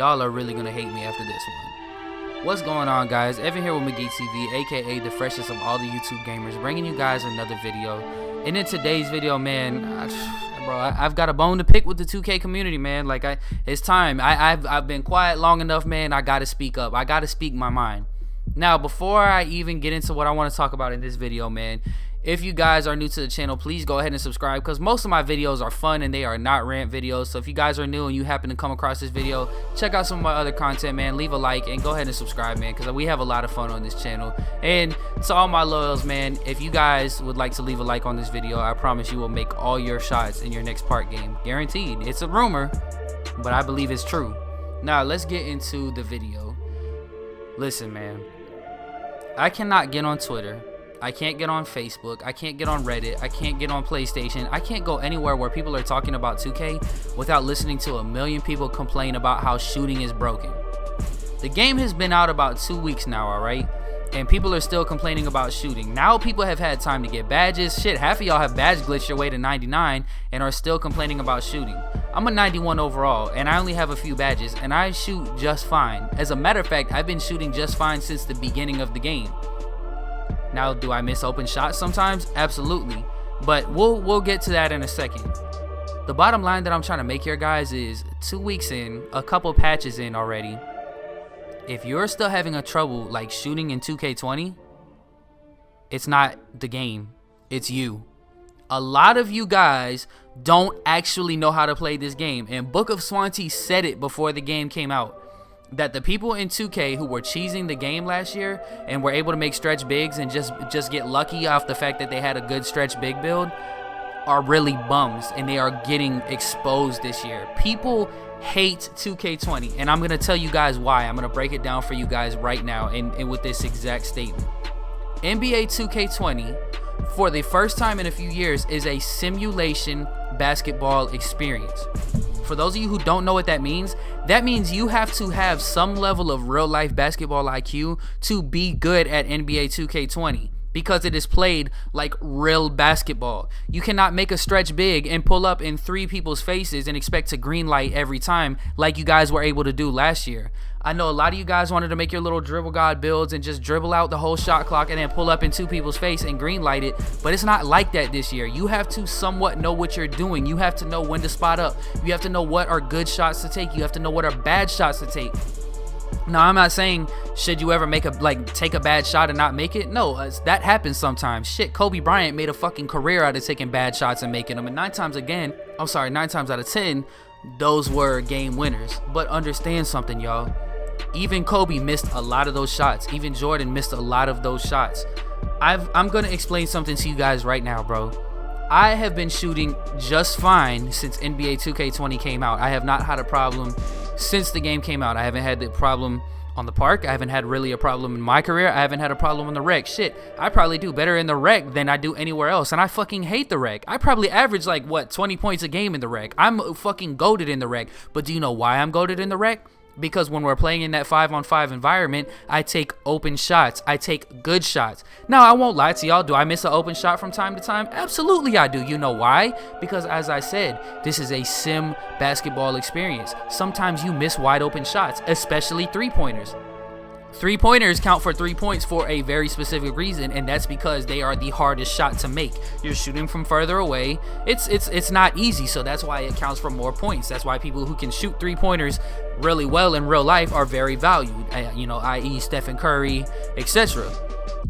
y'all are really gonna hate me after this one. What's going on, guys? Evan here with McGee TV, aka the freshest of all the YouTube gamers, bringing you guys another video. And in today's video, man, I've got a bone to pick with the 2K community, man. Like, it's time. I've been quiet long enough, man. I gotta speak up. I gotta speak my mind. Now, before I even get into what I want to talk about in this video, man, if you guys are new to the channel, please go ahead and subscribe, because most of my videos are fun and they are not rant videos. So if you guys are new and you happen to come across this video, check out some of my other content, man. Leave a like and go ahead and subscribe, man, because we have a lot of fun on this channel. And to all my loyals, man, if you guys would like to leave a like on this video, I promise you will make all your shots in your next park game, guaranteed. It's a rumor, but I believe it's true. Now let's get into the video. Listen, man, I cannot get on Twitter, I can't get on Facebook, I can't get on Reddit, I can't get on PlayStation, I can't go anywhere where people are talking about 2K without listening to a million people complain about how shooting is broken. The game has been out about 2 weeks now, alright? And people are still complaining about shooting. Now people have had time to get badges. Shit, half of y'all have badge glitched your way to 99 and are still complaining about shooting. I'm a 91 overall, and I only have a few badges, and I shoot just fine. As a matter of fact, I've been shooting just fine since the beginning of the game. Now, do I miss open shots sometimes? Absolutely. But we'll get to that in a second. The bottom line that I'm trying to make here, guys, is 2 weeks in, a couple patches in already. If you're still having a trouble like shooting in 2K20, it's not the game, it's you. A lot of you guys don't actually know how to play this game, and Book of Swansea said it before the game came out, that the people in 2K who were cheesing the game last year and were able to make stretch bigs and just get lucky off the fact that they had a good stretch big build are really bums, and they are getting exposed this year. People hate 2K20, and I'm going to tell you guys why. I'm going to break it down for you guys right now and with this exact statement. NBA 2K20, for the first time in a few years, is a simulation basketball experience. For those of you who don't know what that means you have to have some level of real life basketball IQ to be good at NBA 2K20. Because it is played like real basketball. You cannot make a stretch big and pull up in 3 people's faces and expect to green light every time like you guys were able to do last year. I know a lot of you guys wanted to make your little dribble god builds and just dribble out the whole shot clock and then pull up in 2 people's face and green light it, but it's not like that this year. You have to somewhat know what you're doing. You have to know when to spot up. You have to know what are good shots to take. You have to know what are bad shots to take. Now, I'm not saying should you ever take a bad shot and not make it. No, that happens sometimes. Shit, Kobe Bryant made a fucking career out of taking bad shots and making them, and 9 times out of 10, those were game winners. But understand something, y'all. Even Kobe missed a lot of those shots. Even Jordan missed a lot of those shots. I'm gonna explain something to you guys right now, bro. I have been shooting just fine since NBA 2K20 came out. I have not had a problem since the game came out. I haven't had the problem on the park. I haven't had really a problem in my career. I haven't had a problem on the rec. Shit, I probably do better in the rec than I do anywhere else, and I fucking hate the rec. I probably average like, what, 20 points a game in the rec. I'm fucking goated in the rec. But do you know why I'm goated in the rec? Because when we're playing in that 5-on-5 environment, I take open shots. I take good shots. Now, I won't lie to y'all. Do I miss an open shot from time to time? Absolutely I do. You know why? Because as I said, this is a sim basketball experience. Sometimes you miss wide open shots, especially 3-pointers. 3-pointers count for 3 points for a very specific reason, and that's because they are the hardest shot to make. You're shooting from further away. It's not easy, so that's why it counts for more points. That's why people who can shoot 3-pointers really well in real life are very valued, i.e. Stephen Curry, etc.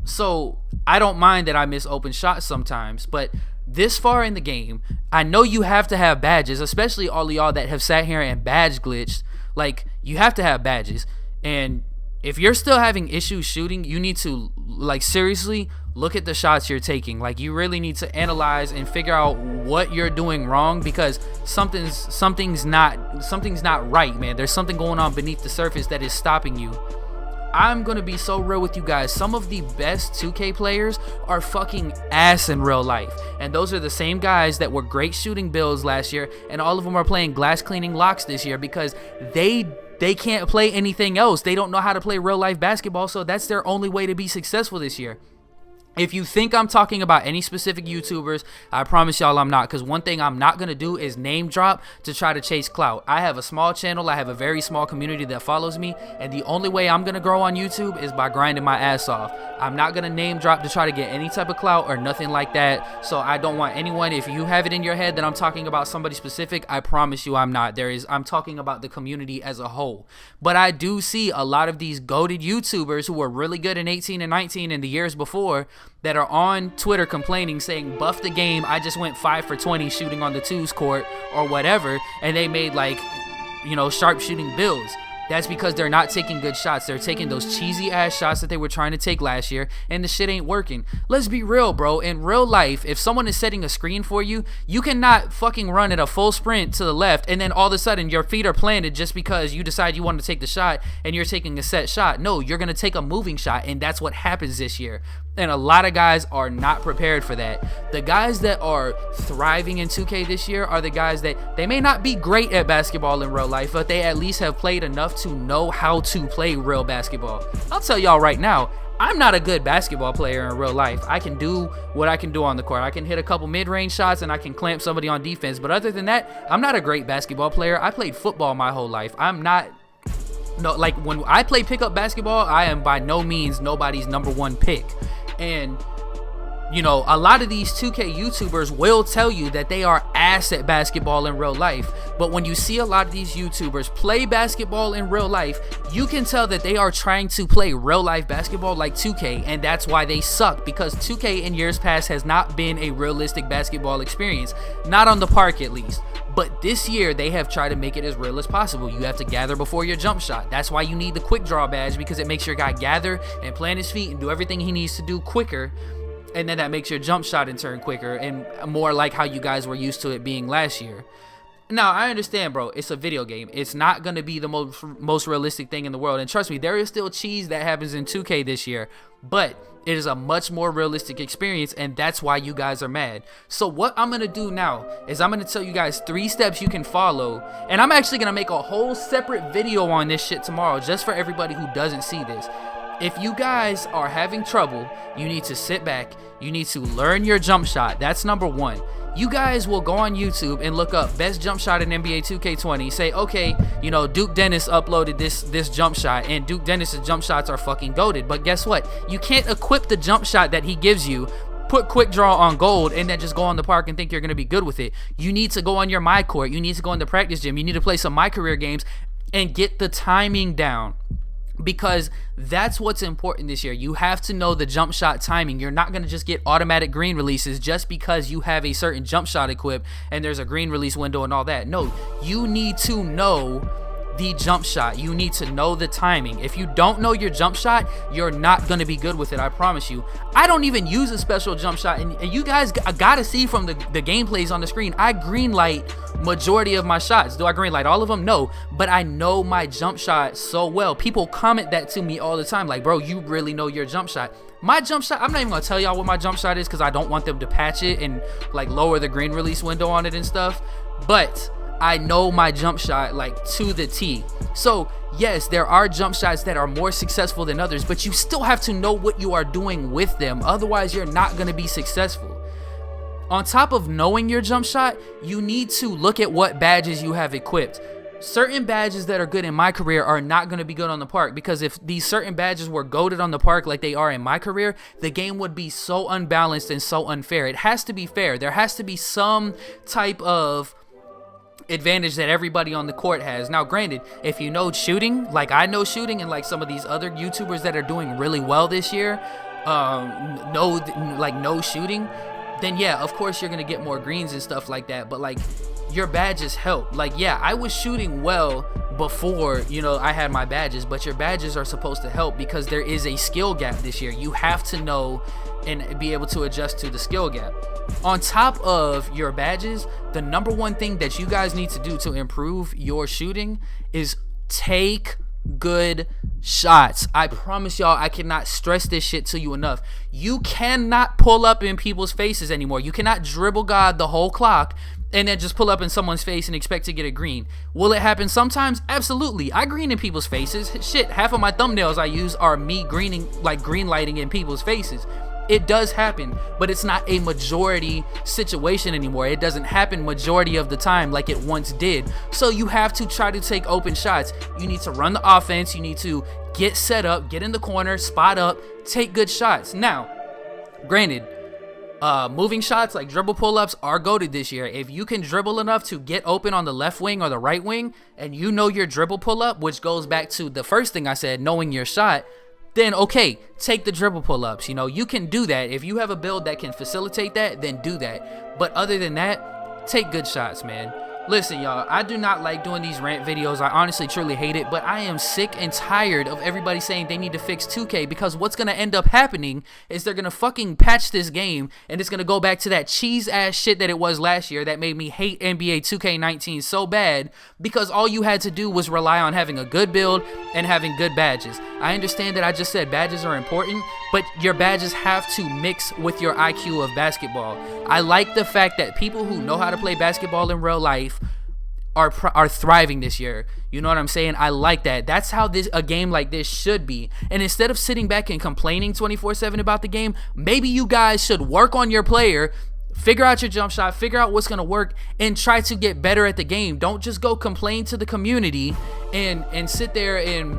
So I don't mind that I miss open shots sometimes, but this far in the game, I know you have to have badges, especially all of y'all that have sat here and badge glitched. Like, you have to have badges, and if you're still having issues shooting, you need to, like, seriously look at the shots you're taking. Like, you really need to analyze and figure out what you're doing wrong, because something's not right, man. There's something going on beneath the surface that is stopping you. I'm gonna be so real with you guys. Some of the best 2K players are fucking ass in real life, and those are the same guys that were great shooting builds last year, and all of them are playing glass cleaning locks this year because they can't play anything else. They don't know how to play real life basketball, so that's their only way to be successful this year. If you think I'm talking about any specific YouTubers, I promise y'all I'm not, because one thing I'm not going to do is name drop to try to chase clout. I have a small channel, I have a very small community that follows me, and the only way I'm going to grow on YouTube is by grinding my ass off. I'm not going to name drop to try to get any type of clout or nothing like that, so I don't want anyone, if you have it in your head that I'm talking about somebody specific, I promise you I'm not. I'm talking about the community as a whole. But I do see a lot of these goated YouTubers who were really good in 18 and 19 and the years before that are on Twitter complaining, saying, buff the game, I just went 5 for 20 shooting on the twos court or whatever, and they made like, you know, sharp shooting builds. That's because they're not taking good shots. They're taking those cheesy ass shots that they were trying to take last year, and the shit ain't working. Let's be real, bro. In real life, if someone is setting a screen for you, you cannot fucking run at a full sprint to the left and then all of a sudden your feet are planted just because you decide you want to take the shot and you're taking a set shot. No, you're going to take a moving shot, and that's what happens this year. And a lot of guys are not prepared for that. The guys that are thriving in 2K this year are the guys that they may not be great at basketball in real life, but they at least have played enough to know how to play real basketball. I'll tell y'all right now, I'm not a good basketball player in real life. I can do what I can do on the court. I can hit a couple mid-range shots and I can clamp somebody on defense. But other than that, I'm not a great basketball player. I played football my whole life. No, like when I play pickup basketball, I am by no means nobody's number one pick. And you know, a lot of these 2K YouTubers will tell you that they are ass at basketball in real life. But when you see a lot of these YouTubers play basketball in real life, you can tell that they are trying to play real life basketball like 2K, and that's why they suck, because 2K in years past has not been a realistic basketball experience. Not on the park at least. But this year, they have tried to make it as real as possible. You have to gather before your jump shot. That's why you need the quick draw badge, because it makes your guy gather and plant his feet and do everything he needs to do quicker. And then that makes your jump shot in turn quicker and more like how you guys were used to it being last year. Now, I understand, bro. It's a video game. It's not going to be the most realistic thing in the world. And trust me, there is still cheese that happens in 2K this year. But it is a much more realistic experience, and that's why you guys are mad. So what I'm going to do now is I'm going to tell you guys 3 steps you can follow. And I'm actually going to make a whole separate video on this shit tomorrow just for everybody who doesn't see this. If you guys are having trouble, you need to sit back. You need to learn your jump shot. That's number 1. You guys will go on YouTube and look up best jump shot in NBA 2K20. Say, okay, you know, Duke Dennis uploaded this jump shot, and Duke Dennis's jump shots are fucking goated. But guess what? You can't equip the jump shot that he gives you, put quick draw on gold, and then just go on the park and think you're going to be good with it. You need to go on your My Court. You need to go in the practice gym. You need to play some My Career games and get the timing down. Because that's what's important this year. You have to know the jump shot timing. You're not going to just get automatic green releases just because you have a certain jump shot equipped and there's a green release window and all that. No, you need to know the jump shot. You need to know the timing. If you don't know your jump shot, you're not going to be good with it. I promise you. I don't even use a special jump shot, and you guys gotta see from the gameplays on the screen, I green light majority of my shots. Do I green light all of them? No, but I know my jump shot so well. People comment that to me all the time, like, bro, you really know your jump shot. My jump shot, I'm not even gonna tell y'all what my jump shot is because I don't want them to patch it and like lower the green release window on it and stuff, but I know my jump shot like to the T. So yes, there are jump shots that are more successful than others, but you still have to know what you are doing with them. Otherwise, you're not going to be successful. On top of knowing your jump shot, you need to look at what badges you have equipped. Certain badges that are good in My Career are not going to be good on the park, because if these certain badges were goated on the park like they are in My Career, the game would be so unbalanced and so unfair. It has to be fair. There has to be some type of advantage that everybody on the court has. Now granted, if you know shooting like I know shooting, and like some of these other YouTubers that are doing really well this year know shooting, then yeah, of course you're gonna get more greens and stuff like that. But like, your badges help. Like, yeah, I was shooting well before, you know, I had my badges, but your badges are supposed to help because there is a skill gap this year. You have to know and be able to adjust to the skill gap. On top of your badges, the number 1 thing that you guys need to do to improve your shooting is take good shots. I promise y'all, I cannot stress this shit to you enough. You cannot pull up in people's faces anymore. You cannot dribble God the whole clock and then just pull up in someone's face and expect to get a green. Will it happen sometimes? Absolutely. I green in people's faces. Shit, half of my thumbnails I use are me green lighting in people's faces. It does happen, but it's not a majority situation anymore. It doesn't happen majority of the time like it once did. So you have to try to take open shots. You need to run the offense. You need to get set up, get in the corner, spot up, take good shots. Now, granted, moving shots like dribble pull-ups are goated this year. If you can dribble enough to get open on the left wing or the right wing, and you know your dribble pull-up, which goes back to the first thing I said, knowing your shot, then okay, take the dribble pull-ups. You know, you can do that. If you have a build that can facilitate that, then do that. But other than that, take good shots, man. Listen, y'all, I do not like doing these rant videos. I honestly, truly hate it, but I am sick and tired of everybody saying they need to fix 2K, because what's going to end up happening is they're going to fucking patch this game, and it's going to go back to that cheese-ass shit that it was last year that made me hate NBA 2K19 so bad, because all you had to do was rely on having a good build and having good badges. I understand that I just said badges are important, but your badges have to mix with your IQ of basketball. I like the fact that people who know how to play basketball in real life are thriving this year. You know what I'm saying? I like that. That's how a game like this should be. And instead of sitting back and complaining 24/7 about the game, maybe you guys should work on your player, figure out your jump shot, figure out what's going to work, and try to get better at the game. Don't just go complain to the community and sit there and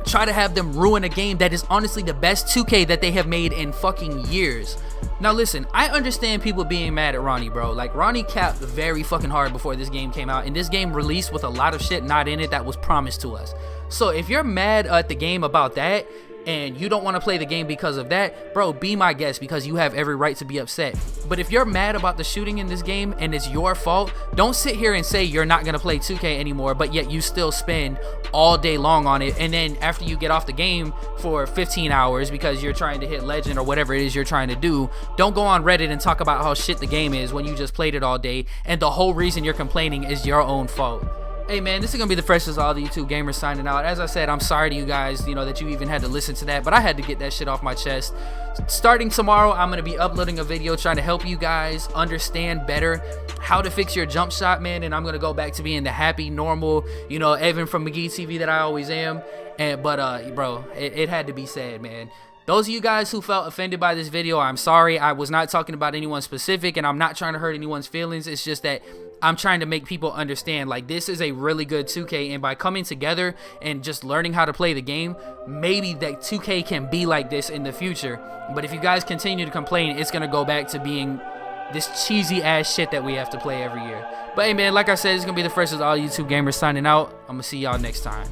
try to have them ruin a game that is honestly the best 2K that they have made in fucking years. Now listen, I understand people being mad at Ronnie, bro. Like, Ronnie capped very fucking hard before this game came out, and this game released with a lot of shit not in it that was promised to us. So if you're mad at the game about that, and you don't want to play the game because of that, bro, be my guest, because you have every right to be upset. But if you're mad about the shooting in this game and it's your fault, don't sit here and say you're not going to play 2K anymore, but yet you still spend all day long on it, and then after you get off the game for 15 hours because you're trying to hit legend or whatever it is you're trying to do, don't go on Reddit and talk about how shit the game is when you just played it all day, and the whole reason you're complaining is your own fault. Hey man, this is gonna be the freshest of all the YouTube gamers signing out. As I said, I'm sorry to you guys, you know, that you even had to listen to that, but I had to get that shit off my chest. Starting tomorrow, I'm gonna be uploading a video trying to help you guys understand better how to fix your jump shot, man, and I'm gonna go back to being the happy, normal, you know, Evan from McGee TV that I always am. But bro, it had to be said, man. Those of you guys who felt offended by this video, I'm sorry. I was not talking about anyone specific, and I'm not trying to hurt anyone's feelings. It's just that I'm trying to make people understand, like, this is a really good 2K, and by coming together and just learning how to play the game, maybe that 2K can be like this in the future. But if you guys continue to complain, it's gonna go back to being this cheesy ass shit that we have to play every year. But hey man, like I said, it's gonna be the first of all YouTube gamers signing out. I'm gonna see y'all next time.